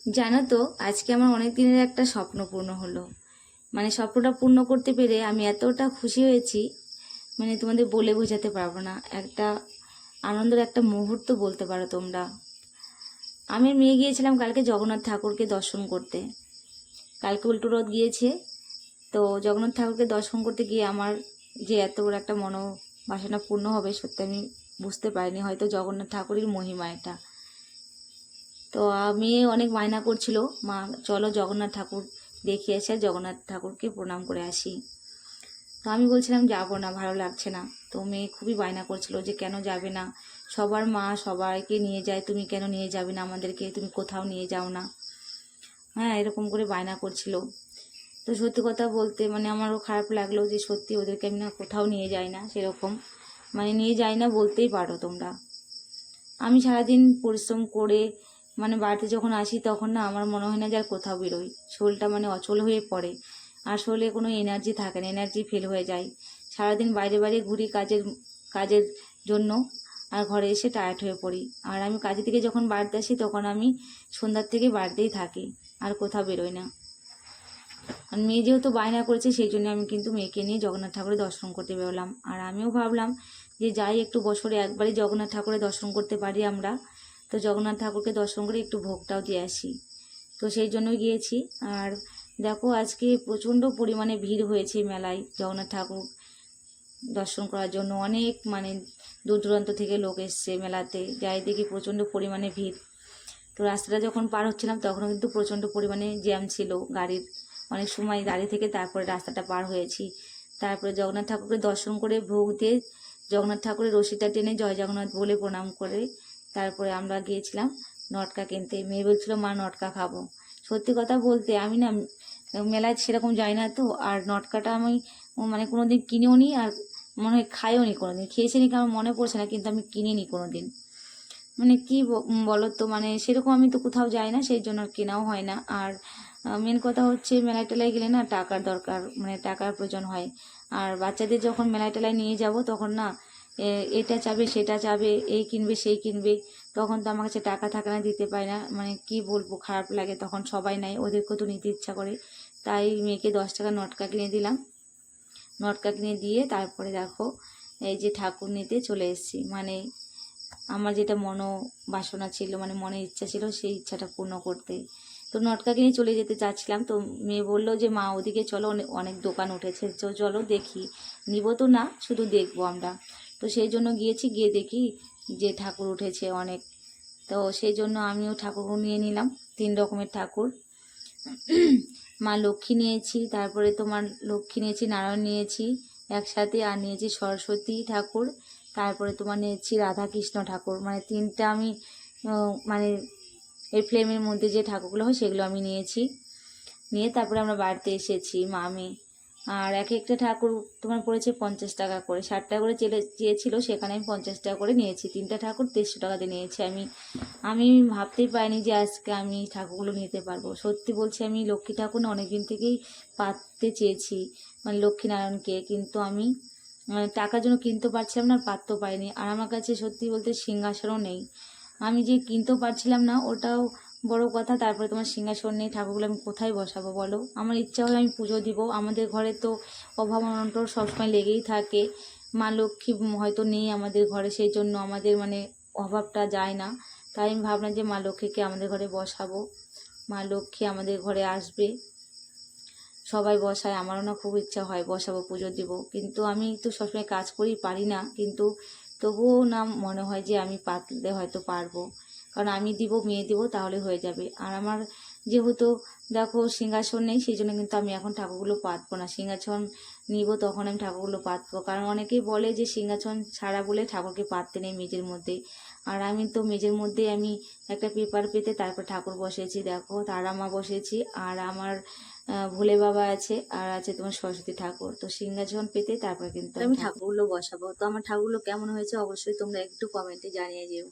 জানো তো, আজকে আমার অনেক দিনের একটা স্বপ্ন পূর্ণ হলো। মানে স্বপ্নটা পূর্ণ করতে পেরে আমি এতটা খুশি হয়েছি, মানে তোমাদের বলে বোঝাতে পারবো না। একটা আনন্দের একটা মুহূর্ত বলতে পারো তোমরা। আমি মেয়ে গিয়েছিলাম কালকে জগন্নাথ ঠাকুরকে দর্শন করতে। কালকে উল্টো রথ গিয়েছে, তো জগন্নাথ ঠাকুরকে দর্শন করতে গিয়ে আমার যে এত বড় একটা মনোবাসনা পূর্ণ হবে সত্যি আমি বুঝতে পারিনি। হয়তো জগন্নাথ ঠাকুরের মহিমা এটা। তো মেয়ে অনেক বায়না করছিল, মা চলো জগন্নাথ ঠাকুর দেখে এসে জগন্নাথ ঠাকুরকে প্রণাম করে আসি। তো আমি বলছিলাম যাবো না, ভালো লাগছে না। তো মেয়ে খুবই বায়না করছিল যে কেন যাবে না, সবার মা সবাইকে নিয়ে যায়, তুমি কেন নিয়ে যাবে না আমাদেরকে, তুমি কোথাও নিয়ে যাও না। হ্যাঁ, এরকম করে বায়না করছিল। তো সত্যি কথা বলতে মানে আমারও খারাপ লাগলো যে সত্যি ওদেরকে আমি না কোথাও নিয়ে যাই না, সেরকম মানে নিয়ে যাই না বলতেই পারো তোমরা। আমি সারাদিন পরিশ্রম করে মানে বাড়িতে যখন আসি তখন না আমার মনে হয় না যে আর কোথাও বেরোই। শরীরটা মানে অচল হয়ে পড়ে, আর শরীরে কোনো এনার্জি থাকে না, এনার্জি ফেল হয়ে যায়। সারাদিন বাইরে বাইরে ঘুরি কাজের কাজের জন্য, আর ঘরে এসে টায়ার্ড হয়ে পড়ি। আর আমি কাজে থেকে যখন বাড়িতে আসি তখন আমি সন্ধ্যার থেকে বাড়িতেই থাকি, আর কোথাও বেরোই না। আর মেয়ে যেহেতু বায়না করেছে সেই জন্য আমি কিন্তু মেয়েকে নিয়ে জগন্নাথ ঠাকুরের দর্শন করতে বেরোলাম। আর আমিও ভাবলাম যে যাই, একটু বছরে একবারই জগন্নাথ ঠাকুরের দর্শন করতে পারি আমরা, তো জগন্নাথ ঠাকুরকে দর্শন করে একটু ভোগটাও দিয়ে আসি। তো সেই জন্যই গিয়েছি। আর দেখো আজকে প্রচণ্ড পরিমাণে ভিড় হয়েছে মেলায়। জগন্নাথ ঠাকুর দর্শন করার জন্য অনেক মানে দূর দূরান্ত থেকে লোক এসছে মেলাতে, যাই দেখি প্রচণ্ড পরিমাণে ভিড়। তো রাস্তাটা যখন পার হচ্ছিলাম তখনও কিন্তু প্রচণ্ড পরিমাণে জ্যাম ছিল গাড়ির, অনেক সময় দাঁড়িয়ে থেকে তারপরে রাস্তাটা পার হয়েছি। তারপরে জগন্নাথ ঠাকুরকে দর্শন করে ভোগ দিয়ে জগন্নাথ ঠাকুরের রশিটা টেনে জয় জগন্নাথ বলে প্রণাম করে তারপরে আমরা গিয়েছিলাম নটকা কিনতে। মেয়ে বলছিল মা নটকা খাবো। সত্যি কথা বলতে আমি না মেলায় সেরকম যাই না তো, আর নটকাটা আমি মানে কোনো দিন কিনেও নি, আর মনে হয় খাইও নি কোনো দিন। খেয়েছি নাকি আমার মনে পড়ছে না, কিন্তু আমি কিনিনি কোনো দিন। মানে কি বলো তো, মানে সেরকম আমি তো কোথাও যাই না, সেই জন্য কেনাও হয় না। আর মেন কথা হচ্ছে মেলায় টেলায় গেলে না টাকার দরকার, মানে টাকার প্রয়োজন হয়। আর বাচ্চাদের যখন মেলায় টেলায় নিয়ে যাব তখন না এটা চাবে সেটা চাবে, এই কিনবে সেই কিনবে, তখন তো আমার কাছে টাকা থাকে না, দিতে পারি না। মানে কি বলবো, খারাপ লাগে তখন। সবাই নাই, ওদেরকেও তো নিতে ইচ্ছা করে। তাই মেয়েকে 10 টাকা নটকা কিনে দিলাম। নটকা কিনে দিয়ে তারপরে দেখো এই যে ঠাকুর নিতে চলে এসেছি। মানে আমার যেটা বাসনা ছিল, মানে মনের ইচ্ছা ছিল, সেই ইচ্ছাটা পূর্ণ করতে। তো নটকা কিনে চলে যেতে চাচ্ছিলাম, তো মেয়ে বললো যে মা ওদিকে চলো, অনেক অনেক দোকান উঠেছে, তো চলো দেখি। নিব তো না, শুধু দেখবো আমরা। তো সেই জন্য গিয়েছি, গিয়ে দেখি যে ঠাকুর উঠেছে অনেক। তো সেই জন্য আমিও ঠাকুরও নিয়ে নিলাম, 3 রকমের ঠাকুর। মা লক্ষ্মী নিয়েছি, তারপরে তোমার লক্ষ্মী নিয়েছি, নারায়ণ নিয়েছি একসাথে, আর নিয়েছি সরস্বতী ঠাকুর, তারপরে তোমার নিয়েছি রাধাকৃষ্ণ ঠাকুর। মানে 3টা আমি মানে এই ফ্লেমের মধ্যে যে ঠাকুরগুলো হয় সেগুলো আমি নিয়েছি। নিয়ে তারপরে আমরা বাড়িতে এসেছি মা মেয়ে। আর এক একটা ঠাকুর তোমার পড়েছে 50 টাকা করে। 60 টাকা করে চেয়েছিল, সেখানে আমি 50 টাকা করে নিয়েছি। 3টা ঠাকুর 150 টাকাতে নিয়েছি। আমি আমি ভাবতেই পারিনি যে আজকে আমি ঠাকুরগুলো নিতে পারবো। সত্যি বলছি, আমি লক্ষ্মী ঠাকুর না অনেকদিন থেকেই পাততে চেয়েছি, মানে লক্ষ্মীনারায়ণকে, কিন্তু আমি টাকার জন্য কিনতে পারছিলাম না, আর পাততেও পারিনি। আর আমার কাছে সত্যি বলতে সিংহাসনও নেই, আমি যে কিনতেও পারছিলাম না ওটাও বড় কথা। তারপরে তোমার সিংহাসন নেই, ঠাকুরগুলো আমি কোথায় বসাবো বলো। আমার ইচ্ছা হলে আমি পুজো দিব, আমাদের ঘরে তো অভাব অনটন সবসময় লেগেই থাকে। মা লক্ষ্মী হয়তো নেই আমাদের ঘরে, সেই জন্য আমাদের মানে অভাবটা যায় না। তাই আমি ভাবলাম যে মা লক্ষ্মীকে আমাদের ঘরে বসাবো, মা লক্ষ্মী আমাদের ঘরে আসবে। সবাই বসায়, আমারও না খুব ইচ্ছা হয় বসাবো, পুজো দিব, কিন্তু আমি তো সবসময় কাজ করি, পারি না। কিন্তু তবুও না মনে হয় যে আমি পাতলে হয়তো পারবো, কারণ আমি দিব, মেয়ে দিব, তাহলে হয়ে যাবে। আর আমার যেহেতু দেখো সিংহাসন নেই, সেই জন্য কিন্তু আমি এখন ঠাকুরগুলো পাতবো না। সিংহাসন নিব তখন আমি ঠাকুরগুলো পাতবো, কারণ অনেকেই বলে যে সিংহাসন ছাড়া বলে ঠাকুরকে পাততে নেই মেঝের মধ্যে। আর আমি তো মেঝের মধ্যে আমি একটা পেপার পেতে তারপর ঠাকুর বসিয়েছি। দেখো তারা মা বসিয়েছি, আর আমার ভোলে বাবা আছে, আর আছে তোমার সরস্বতী ঠাকুর। তো সিংহাসন পেতে তারপর কিন্তু আমি ঠাকুরগুলো বসাবো। তো আমার ঠাকুরগুলো কেমন হয়েছে অবশ্যই তোমরা একটু কমেন্টে জানিয়ে যেও।